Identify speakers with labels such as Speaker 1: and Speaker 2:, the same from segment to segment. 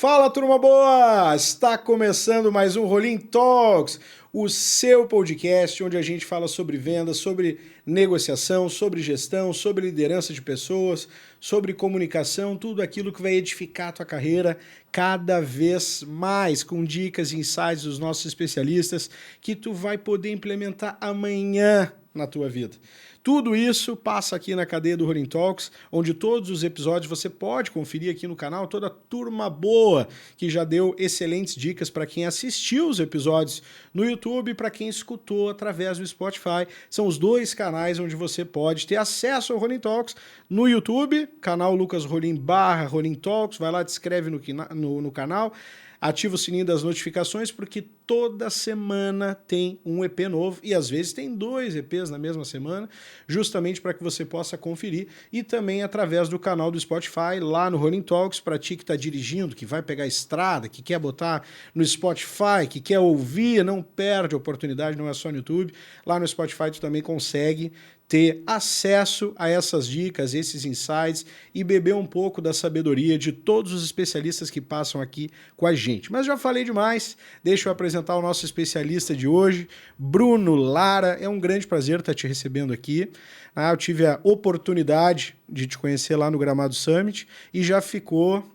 Speaker 1: Fala, turma boa! Está começando mais um Rolim Talks, o seu podcast onde a gente fala sobre vendas, sobre negociação, sobre gestão, sobre liderança de pessoas, sobre comunicação, tudo aquilo que vai edificar a tua carreira cada vez mais, com dicas e insights dos nossos especialistas que tu vai poder implementar amanhã na tua vida. Tudo isso passa aqui na cadeia do Rolim Talks, onde todos os episódios você pode conferir aqui no canal, toda a turma boa que já deu excelentes dicas para quem assistiu os episódios no YouTube e para quem escutou através do Spotify. São os dois canais onde você pode ter acesso ao Rolim Talks no YouTube, canal Lucas Rolim / Rolim Talks, vai lá, te inscreve no canal. Ativa o sininho das notificações porque toda semana tem um EP novo e às vezes tem 2 EPs na mesma semana, justamente para que você possa conferir e também através do canal do Spotify, lá no Rolling Talks, para ti que está dirigindo, que vai pegar a estrada, que quer botar no Spotify, que quer ouvir, não perde a oportunidade, não é só no YouTube. Lá no Spotify tu também consegue ter acesso a essas dicas, esses insights e beber um pouco da sabedoria de todos os especialistas que passam aqui com a gente. Mas já falei demais, deixa eu apresentar o nosso especialista de hoje, Bruno Lara. É um grande prazer estar te recebendo aqui. Eu tive a oportunidade de te conhecer lá no Gramado Summit e já ficou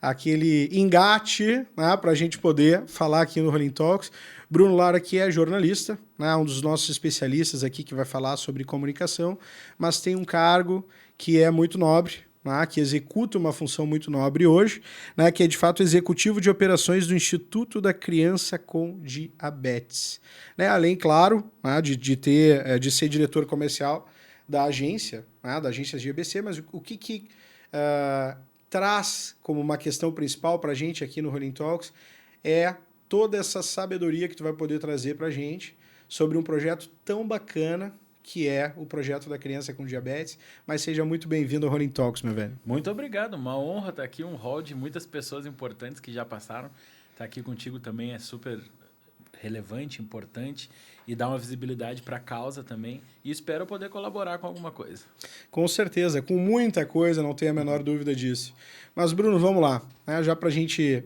Speaker 1: aquele engate, né, para a gente poder falar aqui no Rolling Talks. Bruno Lara, que é jornalista, né, um dos nossos especialistas aqui que vai falar sobre comunicação, mas tem um cargo que é muito nobre, né, que executa uma função muito nobre hoje, né, que é de fato executivo de operações do Instituto da Criança com Diabetes. Né, além, claro, né, de ser diretor comercial da agência, né, da agência GBC, mas o que traz como uma questão principal para a gente aqui no Rolling Talks é toda essa sabedoria que tu vai poder trazer para a gente sobre um projeto tão bacana que é o projeto da criança com diabetes. Mas seja muito bem-vindo ao Rolling Talks, meu velho.
Speaker 2: Muito obrigado, uma honra estar aqui, um hall de muitas pessoas importantes que já passaram. Estar aqui contigo também é super relevante, importante e dá uma visibilidade para a causa também. E espero poder colaborar com alguma coisa.
Speaker 1: Com certeza, com muita coisa, não tenho a menor dúvida disso. Mas, Bruno, vamos lá. Né? Já para a gente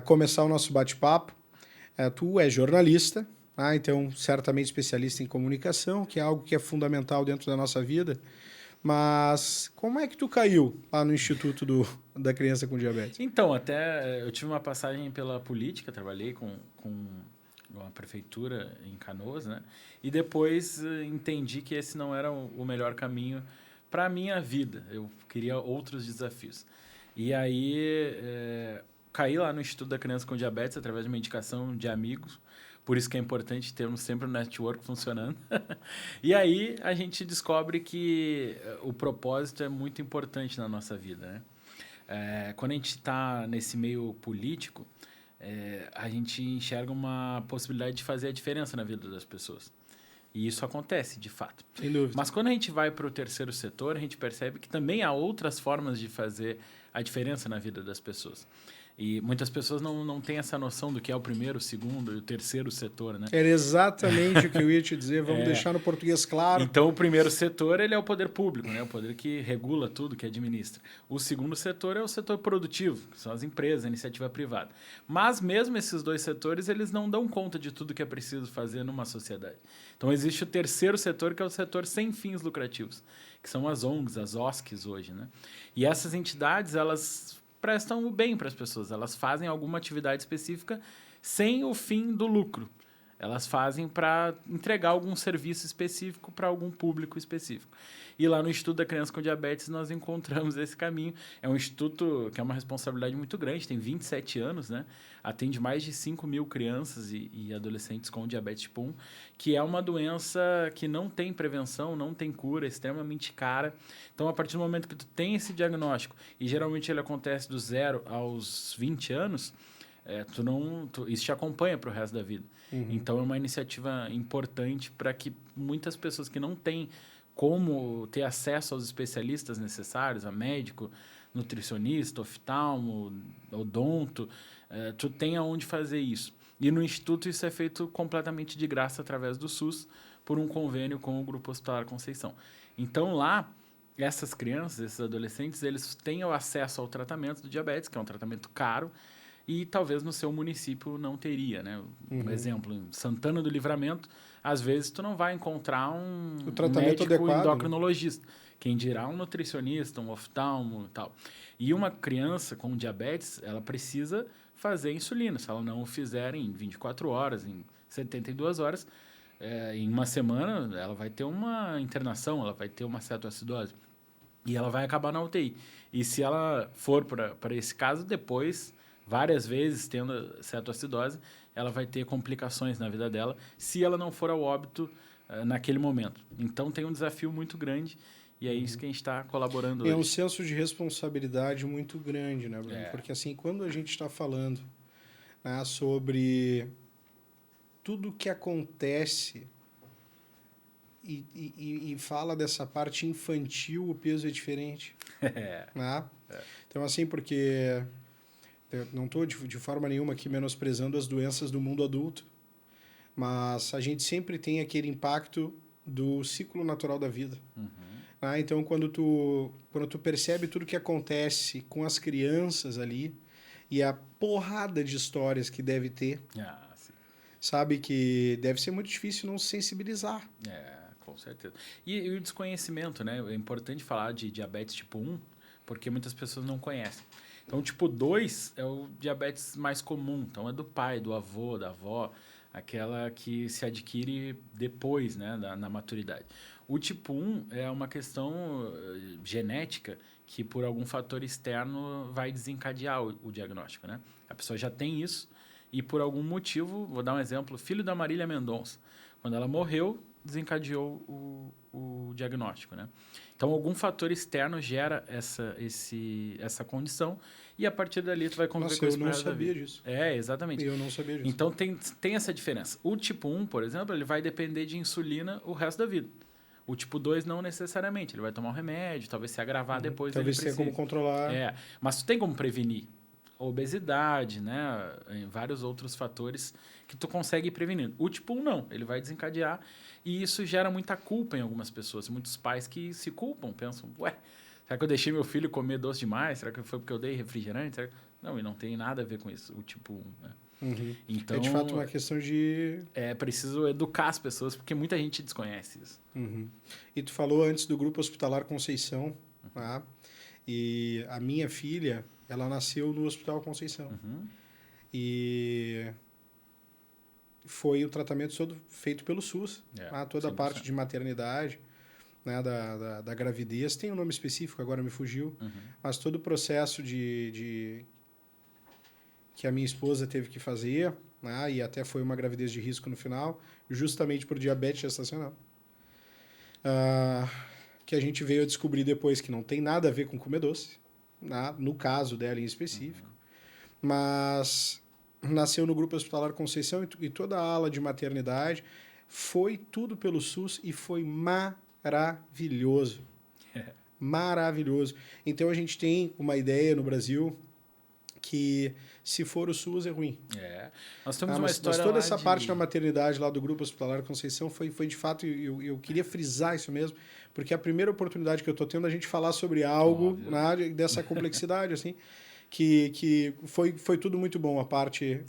Speaker 1: começar o nosso bate-papo, tu é jornalista, então certamente especialista em comunicação, que é algo que é fundamental dentro da nossa vida. Mas como é que tu caiu lá no Instituto da Criança com Diabetes?
Speaker 2: Então, até eu tive uma passagem pela política, trabalhei com a prefeitura em Canoas, né? E depois entendi que esse não era o melhor caminho para a minha vida. Eu queria outros desafios. E aí caí lá no Instituto da Criança com Diabetes através de uma indicação de amigos. Por isso que é importante termos sempre o network funcionando. E aí a gente descobre que o propósito é muito importante na nossa vida, né? Quando a gente está nesse meio político, a gente enxerga uma possibilidade de fazer a diferença na vida das pessoas. E isso acontece, de fato.
Speaker 1: Sem dúvida.
Speaker 2: Mas quando a gente vai para o terceiro setor, a gente percebe que também há outras formas de fazer a diferença na vida das pessoas. E muitas pessoas não têm essa noção do que é o primeiro, o segundo e o terceiro setor, né?
Speaker 1: Era exatamente o que eu ia te dizer. Vamos deixar no português claro.
Speaker 2: Então, o primeiro setor ele é o poder público, né? O poder que regula tudo, que administra. O segundo setor é o setor produtivo, que são as empresas, a iniciativa privada. Mas mesmo esses dois setores, eles não dão conta de tudo que é preciso fazer numa sociedade. Então, existe o terceiro setor, que é o setor sem fins lucrativos, que são as ONGs, as OSCs hoje, né? E essas entidades, elas prestam o bem para as pessoas. Elas fazem alguma atividade específica sem o fim do lucro. Elas fazem para entregar algum serviço específico para algum público específico. E lá no Instituto da Criança com Diabetes nós encontramos esse caminho. É um instituto que é uma responsabilidade muito grande, tem 27 anos, né? Atende mais de 5.000 crianças e adolescentes com diabetes tipo 1, que é uma doença que não tem prevenção, não tem cura, é extremamente cara. Então, a partir do momento que tu tem esse diagnóstico, e geralmente ele acontece do 0 aos 20 anos, isso te acompanha para o resto da vida. Uhum. Então, é uma iniciativa importante para que muitas pessoas que não têm como ter acesso aos especialistas necessários, a médico, nutricionista, oftalmo, odonto, tu tenha onde fazer isso. E no Instituto isso é feito completamente de graça através do SUS, por um convênio com o Grupo Hospitalar Conceição. Então, lá, essas crianças, esses adolescentes, eles tenham acesso ao tratamento do diabetes, que é um tratamento caro, e talvez no seu município não teria, né? Um exemplo, em Santana do Livramento, às vezes tu não vai encontrar
Speaker 1: O
Speaker 2: um
Speaker 1: tratamento
Speaker 2: médico
Speaker 1: adequado, né?
Speaker 2: endocrinologista, quem dirá um nutricionista, um oftalmo e tal. E uma criança com diabetes, ela precisa fazer insulina. Se ela não o fizer em 24 horas, em 72 horas, em uma semana, ela vai ter uma internação, ela vai ter uma cetoacidose. E ela vai acabar na UTI. E se ela for para esse caso, depois, várias vezes tendo cetoacidose, ela vai ter complicações na vida dela, se ela não for ao óbito naquele momento. Então, tem um desafio muito grande e é isso que a gente está colaborando hoje.
Speaker 1: É um senso de responsabilidade muito grande, né, Bruno? Porque, assim, quando a gente está falando, né, sobre tudo que acontece e fala dessa parte infantil, o peso é diferente. Né? Então, assim, porque eu não estou de forma nenhuma aqui menosprezando as doenças do mundo adulto, mas a gente sempre tem aquele impacto do ciclo natural da vida. Ah, então, quando tu percebe tudo que acontece com as crianças ali e a porrada de histórias que deve ter, sabe que deve ser muito difícil não se sensibilizar.
Speaker 2: Com certeza. E o desconhecimento, né? É importante falar de diabetes tipo 1, porque muitas pessoas não conhecem. Então, tipo 2 é o diabetes mais comum. Então, é do pai, do avô, da avó, aquela que se adquire depois, né, na maturidade. O tipo 1 é uma questão genética que, por algum fator externo, vai desencadear o diagnóstico, né? A pessoa já tem isso e, por algum motivo, vou dar um exemplo, filho da Marília Mendonça. Quando ela morreu, desencadeou o diagnóstico, né? Então, algum fator externo gera essa condição e, a partir dali, tu vai conviver com isso pro resto da vida.
Speaker 1: Eu não sabia disso.
Speaker 2: Exatamente.
Speaker 1: Eu não sabia disso.
Speaker 2: Então, tem essa diferença. O tipo 1, por exemplo, ele vai depender de insulina o resto da vida. O tipo 2 não necessariamente. Ele vai tomar um remédio, talvez se agravar depois
Speaker 1: talvez
Speaker 2: ele precise.
Speaker 1: tenha como controlar.
Speaker 2: Mas tu tem como prevenir. Obesidade, né? Em vários outros fatores que tu consegue ir prevenindo. O tipo 1 não. Ele vai desencadear e isso gera muita culpa em algumas pessoas. Muitos pais que se culpam, pensam, será que eu deixei meu filho comer doce demais? Será que foi porque eu dei refrigerante? Não, e não tem nada a ver com isso, o tipo 1, né? Então,
Speaker 1: é de fato uma questão de...
Speaker 2: É preciso educar as pessoas, porque muita gente desconhece isso.
Speaker 1: E tu falou antes do Grupo Hospitalar Conceição, tá? E a minha filha, ela nasceu no Hospital Conceição. E foi o tratamento todo feito pelo SUS. Toda a parte de maternidade, né, da gravidez. Tem um nome específico, agora me fugiu. Mas todo o processo que a minha esposa teve que fazer, né, e até foi uma gravidez de risco no final, justamente por diabetes gestacional. Que a gente veio a descobrir depois que não tem nada a ver com comer doce, né, no caso dela em específico. Mas nasceu no Grupo Hospitalar Conceição e toda a ala de maternidade foi tudo pelo SUS e foi maravilhoso. Maravilhoso. Então, a gente tem uma ideia no Brasil que se for o SUS é ruim.
Speaker 2: Nós temos uma história
Speaker 1: mas toda essa parte da maternidade lá do Grupo Hospitalar Conceição foi de fato, eu queria frisar isso mesmo, porque é a primeira oportunidade que eu estou tendo a gente falar sobre algo dessa complexidade, assim, que foi tudo muito bom, a parte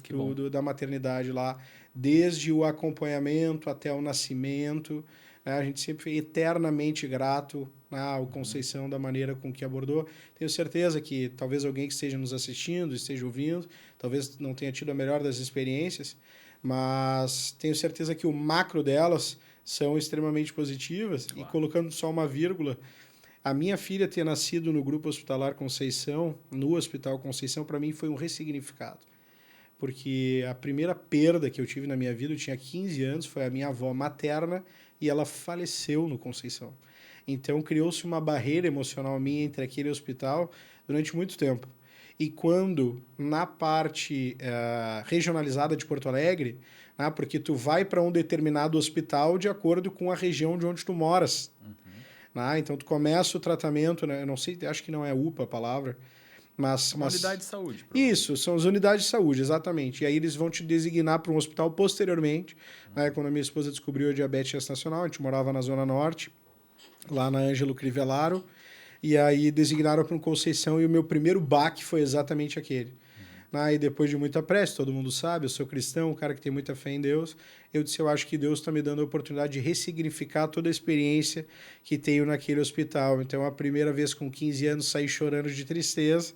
Speaker 1: da maternidade lá, desde o acompanhamento até o nascimento. A gente sempre foi eternamente grato ao Conceição da maneira com que abordou. Tenho certeza que talvez alguém que esteja nos assistindo, esteja ouvindo, talvez não tenha tido a melhor das experiências, mas tenho certeza que o macro delas são extremamente positivas. E colocando só uma vírgula, a minha filha ter nascido no Grupo Hospitalar Conceição, no Hospital Conceição, para mim foi um ressignificado. Porque a primeira perda que eu tive na minha vida, eu tinha 15 anos, foi a minha avó materna, e ela faleceu no Conceição. Então, criou-se uma barreira emocional minha entre aquele hospital durante muito tempo. E quando, na parte regionalizada de Porto Alegre, porque tu vai para um determinado hospital de acordo com a região de onde tu moras. Então, tu começa o tratamento, né? Eu não sei, acho que não é UPA a palavra, mas
Speaker 2: unidade de saúde.
Speaker 1: Isso, são as unidades de saúde, exatamente. E aí eles vão te designar para um hospital posteriormente. Quando a minha esposa descobriu a diabetes gestacional, a gente morava na Zona Norte, lá na Ângelo Crivellaro, e aí designaram para um Conceição, e o meu primeiro baque foi exatamente aquele. E depois de muita pressa, todo mundo sabe, eu sou cristão, um cara que tem muita fé em Deus, eu disse, eu acho que Deus está me dando a oportunidade de ressignificar toda a experiência que tenho naquele hospital. Então, a primeira vez com 15 anos, saí chorando de tristeza,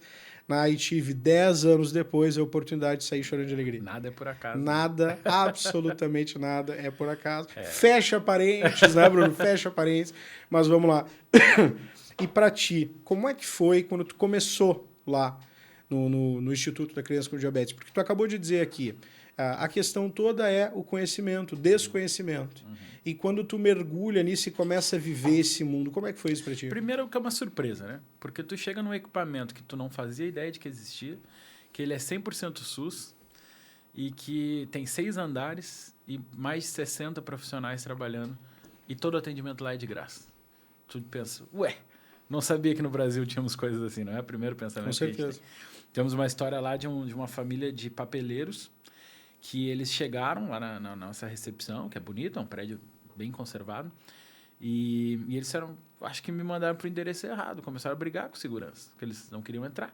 Speaker 1: e tive 10 anos depois a oportunidade de sair chorando de alegria.
Speaker 2: Nada é por acaso.
Speaker 1: Nada, absolutamente nada é por acaso. Fecha parênteses, né, Bruno? Fecha parênteses. Mas vamos lá. E para ti, como é que foi quando tu começou lá no Instituto da Criança com Diabetes? Porque tu acabou de dizer aqui, a questão toda é o conhecimento, desconhecimento. E quando tu mergulha nisso e começa a viver esse mundo, como é que foi isso para ti?
Speaker 2: Primeiro que é uma surpresa, né? Porque tu chega num equipamento que tu não fazia ideia de que existia, que ele é 100% SUS e que tem 6 andares e mais de 60 profissionais trabalhando e todo o atendimento lá é de graça. Tu pensa, ué, não sabia que no Brasil tínhamos coisas assim, não é o primeiro pensamento.
Speaker 1: Com certeza.
Speaker 2: Que a gente tem. Temos uma história lá de uma família de papeleiros que eles chegaram lá na nossa recepção, que é bonito, é um prédio bem conservado, e eles disseram, acho que me mandaram para o endereço errado, começaram a brigar com segurança, porque eles não queriam entrar.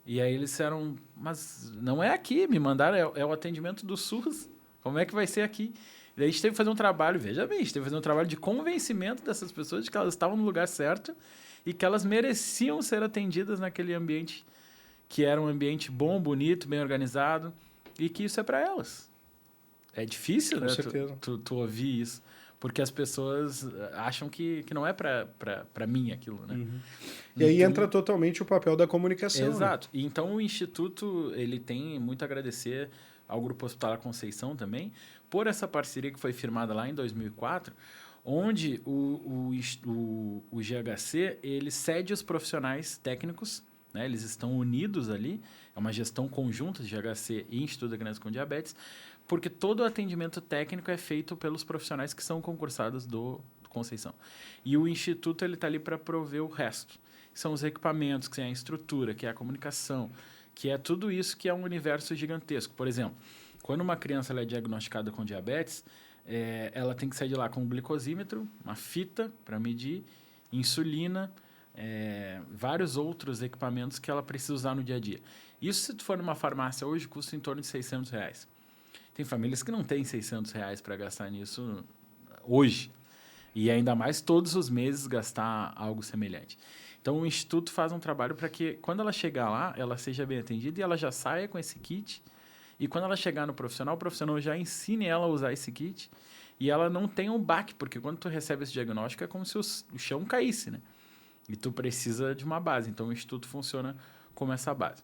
Speaker 2: E aí eles disseram, mas não é aqui, me mandaram, é o atendimento do SUS, como é que vai ser aqui? E daí a gente teve que fazer um trabalho, veja bem, a gente teve que fazer um trabalho de convencimento dessas pessoas de que elas estavam no lugar certo e que elas mereciam ser atendidas naquele ambiente que era um ambiente bom, bonito, bem organizado, e que isso é para elas. É difícil, né? Tu ouvir isso, porque as pessoas acham que não é para mim aquilo, né?
Speaker 1: Uhum. E aí entra totalmente o papel da comunicação.
Speaker 2: Exato.
Speaker 1: Né?
Speaker 2: E então o Instituto ele tem muito a agradecer ao Grupo Hospitalar Conceição também por essa parceria que foi firmada lá em 2004, onde o GHC ele cede os profissionais técnicos, né? Eles estão unidos ali, é uma gestão conjunta de GHC e Instituto da Criança com Diabetes, porque todo o atendimento técnico é feito pelos profissionais que são concursados do Conceição. E o Instituto está ali para prover o resto. São os equipamentos, que é a estrutura, que é a comunicação, que é tudo isso que é um universo gigantesco. Por exemplo, quando uma criança ela é diagnosticada com diabetes, ela tem que sair de lá com um glicosímetro, uma fita para medir, insulina, vários outros equipamentos que ela precisa usar no dia a dia. Isso, se tu for numa farmácia hoje, custa em torno de R$600. Tem famílias que não têm R$600 para gastar nisso hoje. E ainda mais todos os meses gastar algo semelhante. Então, o Instituto faz um trabalho para que, quando ela chegar lá, ela seja bem atendida e ela já saia com esse kit. E quando ela chegar no profissional, o profissional já ensine ela a usar esse kit e ela não tenha um baque, porque quando tu recebe esse diagnóstico é como se o chão caísse, né? E tu precisa de uma base. Então, o Instituto funciona como essa base.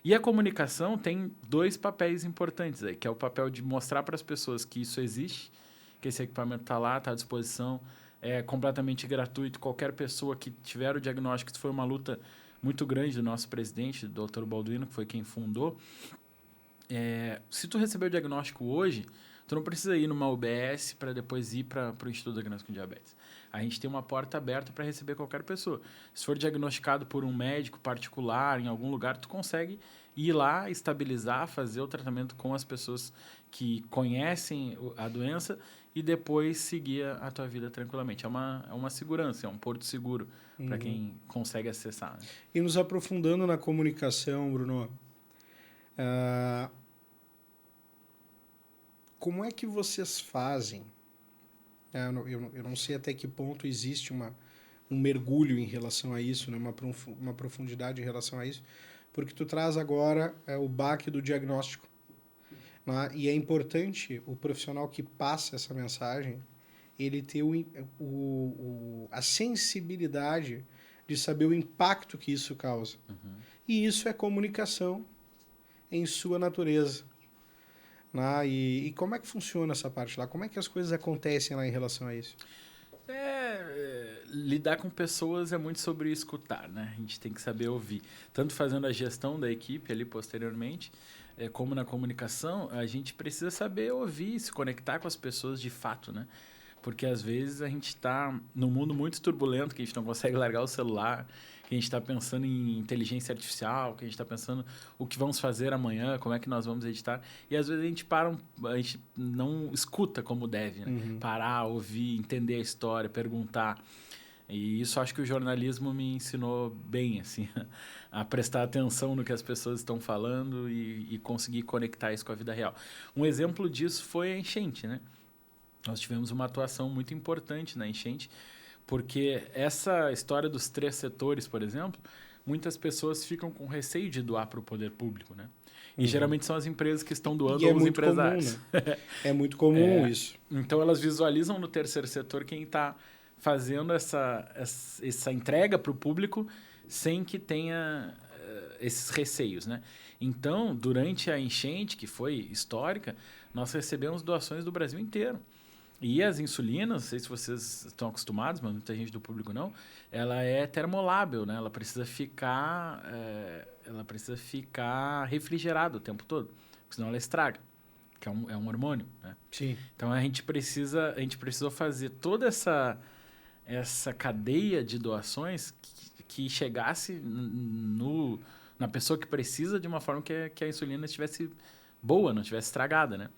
Speaker 2: E a comunicação tem 2 papéis importantes aí, que é o papel de mostrar para as pessoas que isso existe, que esse equipamento está lá, está à disposição, é completamente gratuito. Qualquer pessoa que tiver o diagnóstico, isso foi uma luta muito grande do nosso presidente, do Dr. Balduino, que foi quem fundou. Se tu receber o diagnóstico hoje, tu não precisa ir numa UBS para depois ir para o Instituto da Criança com Diabetes. A gente tem uma porta aberta para receber qualquer pessoa. Se for diagnosticado por um médico particular em algum lugar, tu consegue ir lá, estabilizar, fazer o tratamento com as pessoas que conhecem a doença e depois seguir a tua vida tranquilamente. É uma segurança, é um porto seguro para quem consegue acessar. Né?
Speaker 1: E nos aprofundando na comunicação, Bruno, como é que vocês fazem? Eu não sei até que ponto existe um mergulho em relação a isso, né? uma profundidade em relação a isso, porque tu traz agora o baque do diagnóstico. Né? E é importante o profissional que passa essa mensagem, ele ter a sensibilidade de saber o impacto que isso causa. Uhum. E isso é comunicação em sua natureza. E como é que funciona essa parte lá? Como é que as coisas acontecem lá em relação a isso?
Speaker 2: Lidar com pessoas é muito sobre escutar, né? A gente tem que saber ouvir. Tanto fazendo a gestão da equipe ali posteriormente, como na comunicação, a gente precisa saber ouvir, se conectar com as pessoas de fato, né? porque às vezes a gente está num mundo muito turbulento, que a gente não consegue largar o celular, que a gente está pensando em inteligência artificial, que a gente está pensando o que vamos fazer amanhã, como é que nós vamos editar. E às vezes a gente não escuta como deve, né? Parar, ouvir, entender a história, perguntar. E isso acho que o jornalismo me ensinou bem, assim, a prestar atenção no que as pessoas estão falando e conseguir conectar isso com a vida real. Um exemplo disso foi a enchente, né? Nós tivemos uma atuação muito importante na enchente, porque essa história dos 3 setores, por exemplo, muitas pessoas ficam com receio de doar para o poder público, né? E geralmente são as empresas que estão doando ou os empresários.
Speaker 1: Comum, né? É muito comum isso.
Speaker 2: Então elas visualizam no terceiro setor quem está fazendo essa entrega para o público sem que tenha esses receios, né? Então, durante a enchente, que foi histórica, nós recebemos doações do Brasil inteiro. E as insulinas, não sei se vocês estão acostumados, mas muita gente do público não, ela é termolábil, né? Ela precisa ficar refrigerada o tempo todo, porque senão ela estraga, que é um hormônio, né?
Speaker 1: Sim.
Speaker 2: Então a gente precisou fazer toda essa cadeia de doações que chegasse na pessoa que precisa de uma forma que a insulina estivesse boa, não estivesse estragada, né?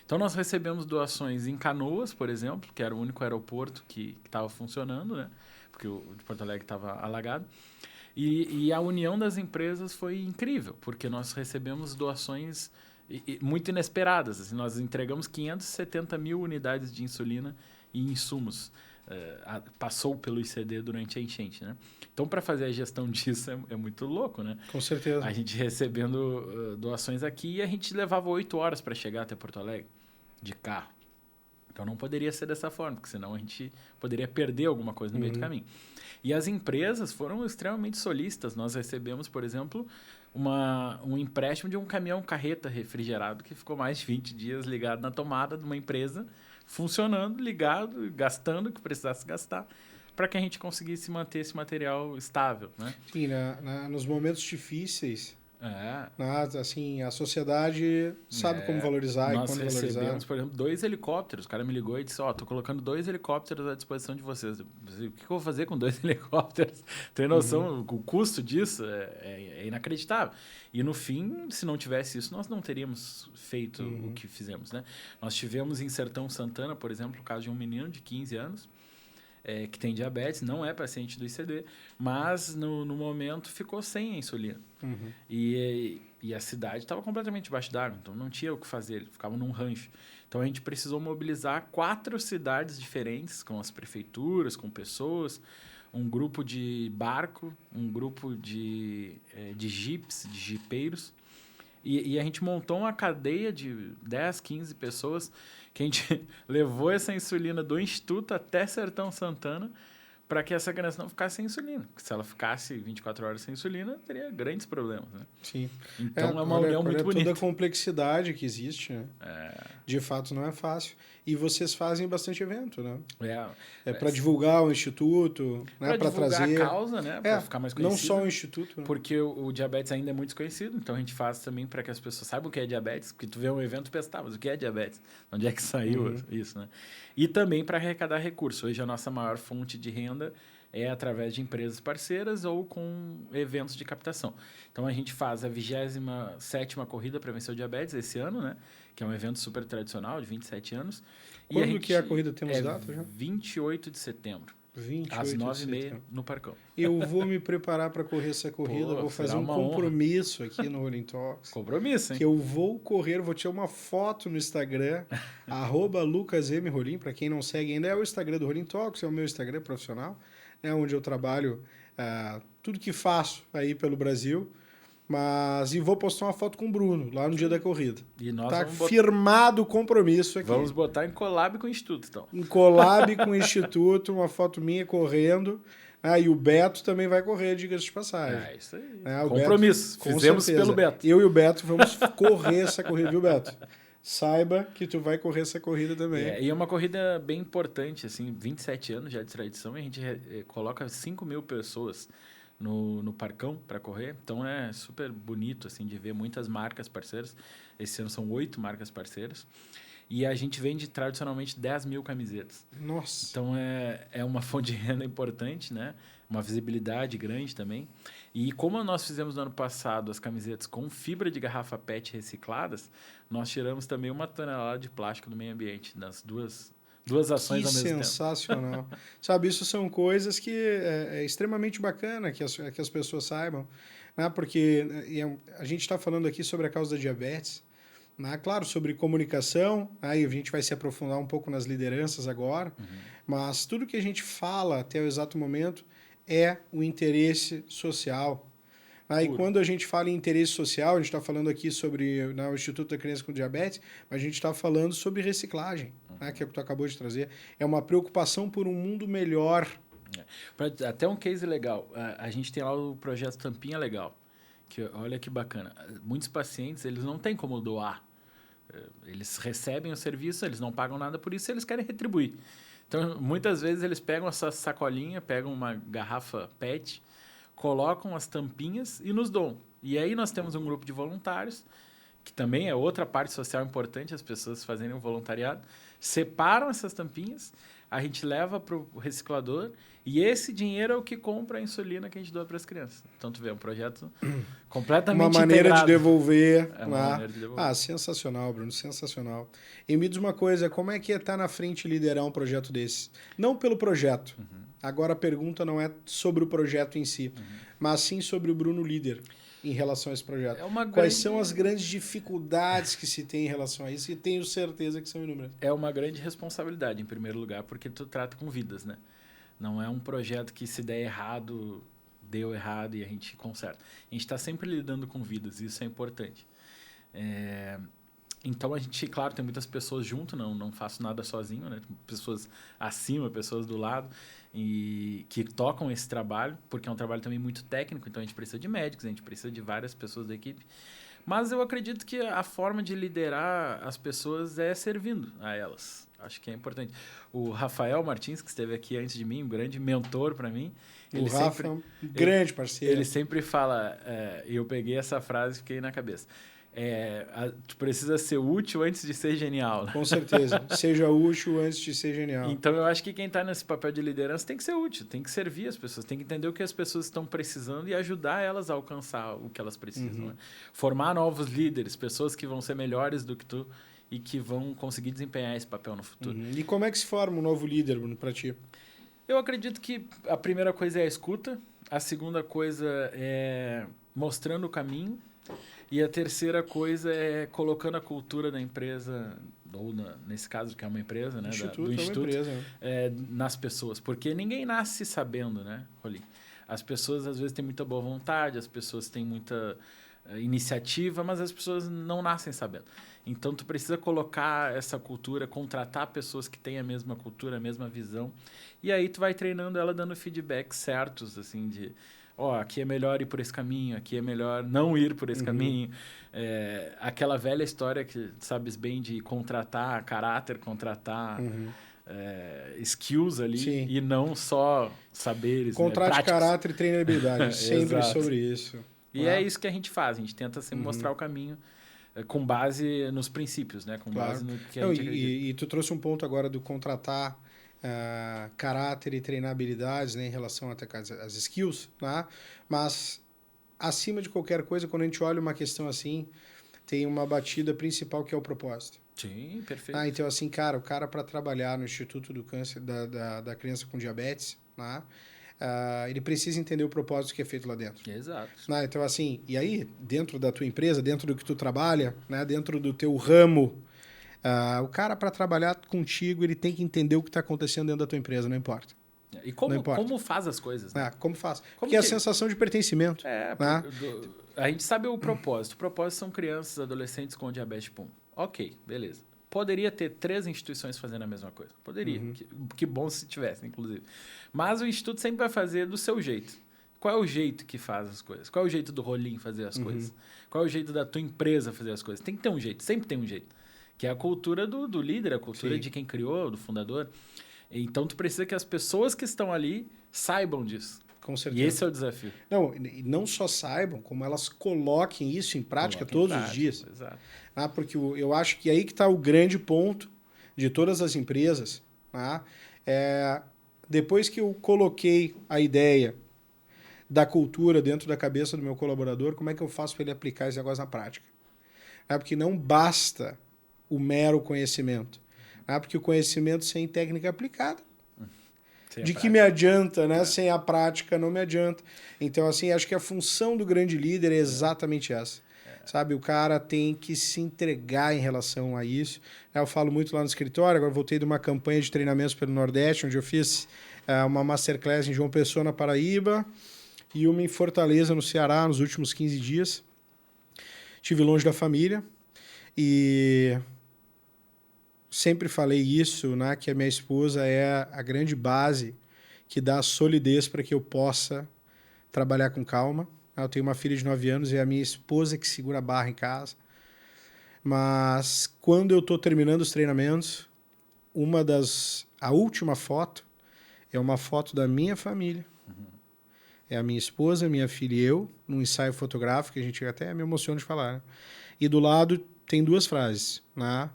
Speaker 2: Então, nós recebemos doações em Canoas, por exemplo, que era o único aeroporto que estava funcionando, né? Porque o de Porto Alegre estava alagado. E a união das empresas foi incrível, porque nós recebemos doações muito inesperadas. Assim, nós entregamos 570 mil unidades de insulina e insumos. Passou pelo ICD durante a enchente, né? Então, para fazer a gestão disso é muito louco, né?
Speaker 1: Com certeza.
Speaker 2: A gente recebendo doações aqui e a gente levava 8 horas para chegar até Porto Alegre de carro. Então, não poderia ser dessa forma, porque senão a gente poderia perder alguma coisa no meio do caminho. E as empresas foram extremamente solícitas. Nós recebemos, por exemplo, um empréstimo de um caminhão carreta refrigerado que ficou mais de 20 dias ligado na tomada de uma empresa, funcionando, ligado, gastando o que precisasse gastar, para que a gente conseguisse manter esse material estável, né?
Speaker 1: Sim, nos momentos difíceis, assim, a sociedade sabe como valorizar e quando valorizar.
Speaker 2: Nós recebemos, por exemplo, 2 helicópteros. O cara me ligou e disse, tô colocando 2 helicópteros à disposição de vocês. Eu disse, o que eu vou fazer com 2 helicópteros? Tem noção? O custo disso é inacreditável. E no fim, se não tivesse isso, nós não teríamos feito o que fizemos, né? Nós tivemos em Sertão Santana, por exemplo, o caso de um menino de 15 anos, que tem diabetes, não é paciente do ICD, mas no momento ficou sem a insulina. E a cidade estava completamente debaixo d'água, então não tinha o que fazer, ele ficava num rancho. Então a gente precisou mobilizar 4 cidades diferentes, com as prefeituras, com pessoas, um grupo de barco, um grupo de jipes, de jipeiros, e a gente montou uma cadeia de 10, 15 pessoas que a gente levou essa insulina do Instituto até Sertão Santana para que essa criança não ficasse sem insulina. Porque se ela ficasse 24 horas sem insulina, teria grandes problemas, né?
Speaker 1: Sim.
Speaker 2: Então é uma união muito bonita.
Speaker 1: Toda a complexidade que existe, né? De fato, não é fácil. E vocês fazem bastante evento, né? Para divulgar o Instituto, né? Para trazer
Speaker 2: a causa, né? Para ficar mais conhecido.
Speaker 1: Não só o Instituto. Né?
Speaker 2: Porque o diabetes ainda é muito desconhecido, então a gente faz também para que as pessoas saibam o que é diabetes, porque tu vê um evento e pensa, mas o que é diabetes? Onde é que saiu isso, né? E também para arrecadar recursos. Hoje a nossa maior fonte de renda é através de empresas parceiras ou com eventos de captação. Então a gente faz a 27ª Corrida para Vencer o Diabetes esse ano, né? Que é um evento super tradicional, de 27 anos.
Speaker 1: Quando que é a corrida? Temos data já?
Speaker 2: 28 de setembro.
Speaker 1: 28
Speaker 2: às 9h30 no Parcão.
Speaker 1: Eu vou me preparar para correr essa corrida. Vou fazer um compromisso aqui no Rolling Talks.
Speaker 2: Compromisso, hein?
Speaker 1: Que eu vou correr, vou tirar uma foto no Instagram, @LucasMRolim. Para quem não segue ainda, é o Instagram do Rolling Talks, é o meu Instagram profissional, onde eu trabalho tudo que faço aí pelo Brasil. E vou postar uma foto com o Bruno, lá no dia da corrida.
Speaker 2: E nós
Speaker 1: tá firmado o compromisso aqui.
Speaker 2: Vamos botar em collab com o Instituto, então.
Speaker 1: Em collab com o Instituto, uma foto minha correndo. E o Beto também vai correr, diga-se de passagem.
Speaker 2: Isso aí.
Speaker 1: Compromisso.
Speaker 2: Beto, fizemos pelo Beto.
Speaker 1: Eu e o Beto vamos correr essa corrida, viu, Beto? Saiba que tu vai correr essa corrida também.
Speaker 2: E é uma corrida bem importante, assim, 27 anos já de tradição, e a gente coloca 5 mil pessoas no Parcão para correr. Então é super bonito assim de ver muitas marcas parceiras. Esse ano são 8 marcas parceiras. E a gente vende tradicionalmente 10 mil camisetas.
Speaker 1: Nossa.
Speaker 2: Então é uma fonte de renda importante, né? Uma visibilidade grande também. E como nós fizemos no ano passado as camisetas com fibra de garrafa PET recicladas, nós tiramos também 1 tonelada de plástico do meio ambiente, nas duas ações ao mesmo tempo.
Speaker 1: Que sensacional. Sabe, isso são coisas que é extremamente bacana que as pessoas saibam, né? Porque a gente está falando aqui sobre a causa da diabetes, né? Claro, sobre comunicação, aí a gente vai se aprofundar um pouco nas lideranças agora, mas tudo que a gente fala até o exato momento é o interesse social. Aí, quando a gente fala em interesse social, a gente está falando aqui sobre o Instituto da Criança com Diabetes, mas a gente está falando sobre reciclagem, né, que é o que tu acabou de trazer. É uma preocupação por um mundo melhor.
Speaker 2: Até um case legal. A gente tem lá o projeto Tampinha Legal, que olha que bacana. Muitos pacientes, eles não têm como doar. Eles recebem o serviço, eles não pagam nada por isso, eles querem retribuir. Então, muitas vezes, eles pegam essa sacolinha, pegam uma garrafa PET, colocam as tampinhas e nos doam. E aí nós temos um grupo de voluntários, que também é outra parte social importante, as pessoas fazerem o voluntariado, separam essas tampinhas, a gente leva para o reciclador e esse dinheiro é o que compra a insulina que a gente doa para as crianças. Então, tu vê, é um projeto completamente
Speaker 1: uma maneira
Speaker 2: integrado.
Speaker 1: de devolver.
Speaker 2: É uma maneira de devolver.
Speaker 1: Sensacional, Bruno, sensacional. E me diz uma coisa, como é que é estar na frente e liderar um projeto desse? Não pelo projeto. Agora a pergunta não é sobre o projeto em si, mas sim sobre o Bruno líder em relação a esse projeto. Quais são as grandes dificuldades que se tem em relação a isso? E tenho certeza que são inúmeras.
Speaker 2: É uma grande responsabilidade, em primeiro lugar, porque tu trata com vidas, né? Não é um projeto que se der errado, deu errado e a gente conserta. A gente está sempre lidando com vidas, e isso é importante. Então, a gente, claro, tem muitas pessoas junto, não faço nada sozinho, né? Pessoas acima, pessoas do lado, e que tocam esse trabalho, porque é um trabalho também muito técnico, então a gente precisa de médicos, a gente precisa de várias pessoas da equipe. Mas eu acredito que a forma de liderar as pessoas é servindo a elas. Acho que é importante. O Rafael Martins, que esteve aqui antes de mim, um grande mentor para mim.
Speaker 1: O Rafa é um grande parceiro.
Speaker 2: Ele sempre fala, e eu peguei essa frase e fiquei na cabeça. Tu precisa ser útil antes de ser genial.
Speaker 1: Com certeza. Seja útil antes de ser genial.
Speaker 2: Então, eu acho que quem está nesse papel de liderança tem que ser útil, tem que servir as pessoas, tem que entender o que as pessoas estão precisando e ajudar elas a alcançar o que elas precisam. Né? Formar novos líderes, pessoas que vão ser melhores do que tu e que vão conseguir desempenhar esse papel no futuro.
Speaker 1: E como é que se forma um novo líder, Bruno, para ti?
Speaker 2: Eu acredito que a primeira coisa é a escuta, a segunda coisa é mostrando o caminho, e a terceira coisa é colocando a cultura da empresa, ou nesse caso que é uma empresa, né, do Instituto,
Speaker 1: empresa,
Speaker 2: nas pessoas. Porque ninguém nasce sabendo, né, Rolim? As pessoas às vezes têm muita boa vontade, as pessoas têm muita iniciativa, mas as pessoas não nascem sabendo. Então, tu precisa colocar essa cultura, contratar pessoas que têm a mesma cultura, a mesma visão, e aí tu vai treinando ela dando feedbacks certos, assim, de... aqui é melhor ir por esse caminho, aqui é melhor não ir por esse caminho. Aquela velha história que sabes bem de contratar caráter, contratar skills ali. Sim. E não só saberes.
Speaker 1: Contrate caráter e treinabilidade, sempre sobre isso.
Speaker 2: E é isso que a gente faz, a gente tenta sempre mostrar o caminho com base nos princípios, né? Com base no que a gente acredita.
Speaker 1: E tu trouxe um ponto agora do contratar caráter e treinabilidades, né, em relação até às skills, né? Mas acima de qualquer coisa, quando a gente olha uma questão assim, tem uma batida principal que é o propósito.
Speaker 2: Sim, perfeito.
Speaker 1: Então assim, o cara para trabalhar no Instituto do Câncer da Criança com Diabetes, né, ele precisa entender o propósito que é feito lá dentro.
Speaker 2: Exato.
Speaker 1: Então assim, e aí dentro da tua empresa, dentro do que tu trabalha, né, dentro do teu ramo, o cara, para trabalhar contigo, ele tem que entender o que está acontecendo dentro da tua empresa, não importa.
Speaker 2: E como faz as coisas, né?
Speaker 1: Como faz. Porque é a sensação de pertencimento. Né?
Speaker 2: A gente sabe o propósito. O propósito são crianças, adolescentes com diabetes tipo 1. Ok, beleza. Poderia ter 3 instituições fazendo a mesma coisa. Poderia. Que bom se tivesse, inclusive. Mas o Instituto sempre vai fazer do seu jeito. Qual é o jeito que faz as coisas? Qual é o jeito do Rolim fazer as coisas? Qual é o jeito da tua empresa fazer as coisas? Tem que ter um jeito, sempre tem um jeito. Que é a cultura do líder, a cultura de quem criou, do fundador. Então, tu precisa que as pessoas que estão ali saibam disso.
Speaker 1: Com
Speaker 2: E
Speaker 1: certeza.
Speaker 2: esse é o desafio.
Speaker 1: Não, e não só saibam, como elas coloquem isso em prática todos os dias.
Speaker 2: Exato.
Speaker 1: Porque eu acho que aí que está o grande ponto de todas as empresas. Tá? Depois que eu coloquei a ideia da cultura dentro da cabeça do meu colaborador, como é que eu faço para ele aplicar esse negócio na prática? Porque não basta o mero conhecimento. Porque o conhecimento sem técnica aplicada,
Speaker 2: Sem a
Speaker 1: de que
Speaker 2: prática.
Speaker 1: me adianta, né? Sem a prática não me adianta. Então, assim, acho que a função do grande líder é exatamente essa. Sabe, o cara tem que se entregar em relação a isso. Eu falo muito lá no escritório, agora voltei de uma campanha de treinamentos pelo Nordeste, onde eu fiz uma masterclass em João Pessoa, na Paraíba, e uma em Fortaleza, no Ceará, nos últimos 15 dias. Estive longe da família e sempre falei isso, né, que a minha esposa é a grande base que dá solidez para que eu possa trabalhar com calma. Eu tenho uma filha de 9 anos e é a minha esposa que segura a barra em casa. Mas quando eu estou terminando os treinamentos, a última foto é uma foto da minha família. É a minha esposa, minha filha e eu, num ensaio fotográfico, que a gente até me emociona de falar. Né? E do lado tem 2 frases, né?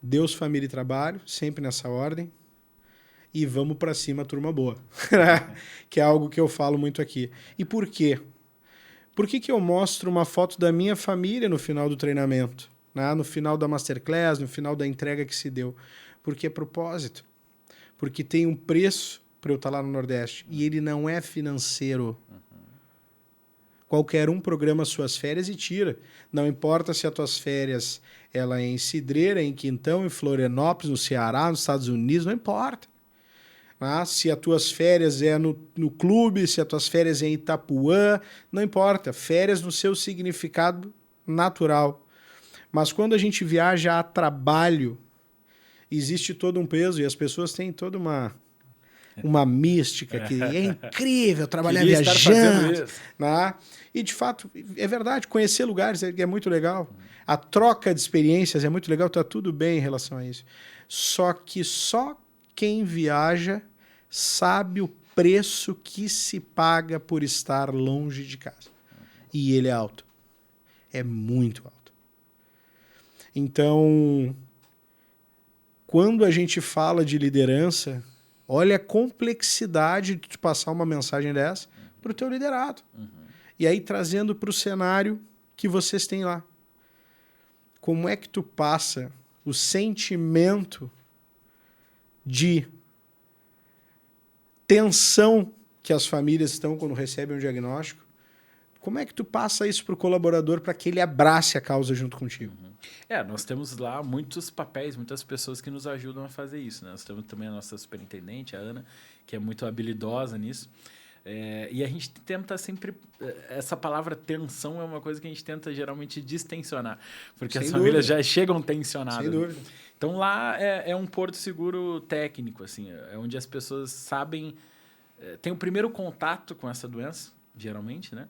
Speaker 1: Deus, família e trabalho, sempre nessa ordem. E vamos para cima, turma boa. Que é algo que eu falo muito aqui. E por quê? Por que eu mostro uma foto da minha família no final do treinamento? Né? No final da masterclass, no final da entrega que se deu? Porque é propósito. Porque tem um preço para eu estar lá no Nordeste. E ele não é financeiro. Qualquer um programa suas férias e tira. Não importa se as tuas férias ela é em Cidreira, em Quintão, em Florianópolis, no Ceará, nos Estados Unidos, não importa. Se as tuas férias é no clube, se as tuas férias é em Itapuã, não importa. Férias no seu significado natural. Mas quando a gente viaja a trabalho, existe todo um peso e as pessoas têm toda uma mística que é incrível trabalhar
Speaker 2: Queria estar fazendo
Speaker 1: viajando.
Speaker 2: isso.
Speaker 1: Né? E, de fato, é verdade, conhecer lugares é muito legal. A troca de experiências é muito legal, está tudo bem em relação a isso. Só que só quem viaja sabe o preço que se paga por estar longe de casa. E ele é alto. É muito alto. Então, quando a gente fala de liderança, olha a complexidade de tu passar uma mensagem dessa para o teu liderado. E aí trazendo para o cenário que vocês têm lá. Como é que tu passa o sentimento de tensão que as famílias estão quando recebem um diagnóstico? Como é que tu passa isso para o colaborador para que ele abrace a causa junto contigo?
Speaker 2: Nós temos lá muitos papéis, muitas pessoas que nos ajudam a fazer isso. Né? Nós temos também a nossa superintendente, a Ana, que é muito habilidosa nisso. E a gente tenta sempre... Essa palavra tensão é uma coisa que a gente tenta geralmente distensionar, porque
Speaker 1: Sem
Speaker 2: as
Speaker 1: dúvida.
Speaker 2: famílias já chegam tensionadas.
Speaker 1: Sem dúvida.
Speaker 2: Então lá é um porto seguro técnico, assim, é onde as pessoas sabem... Tem o primeiro contato com essa doença, geralmente, né?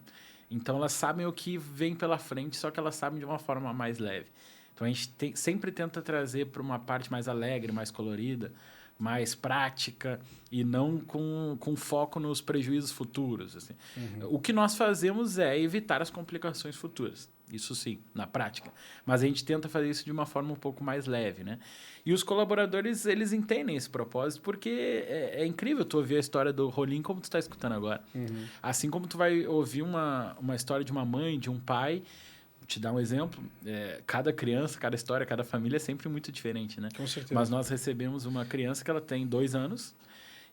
Speaker 2: Então elas sabem o que vem pela frente, só que elas sabem de uma forma mais leve. Então a gente sempre tenta trazer para uma parte mais alegre, mais colorida, mais prática e não com foco nos prejuízos futuros. Assim. O que nós fazemos é evitar as complicações futuras. Isso sim, na prática. Mas a gente tenta fazer isso de uma forma um pouco mais leve, né? E os colaboradores, eles entendem esse propósito porque é incrível tu ouvir a história do Rolim como tu está escutando agora. Assim como tu vai ouvir uma história de uma mãe, de um pai, te dar um exemplo, cada criança, cada história, cada família é sempre muito diferente, né?
Speaker 1: Com certeza.
Speaker 2: Mas nós recebemos uma criança que ela tem 2 anos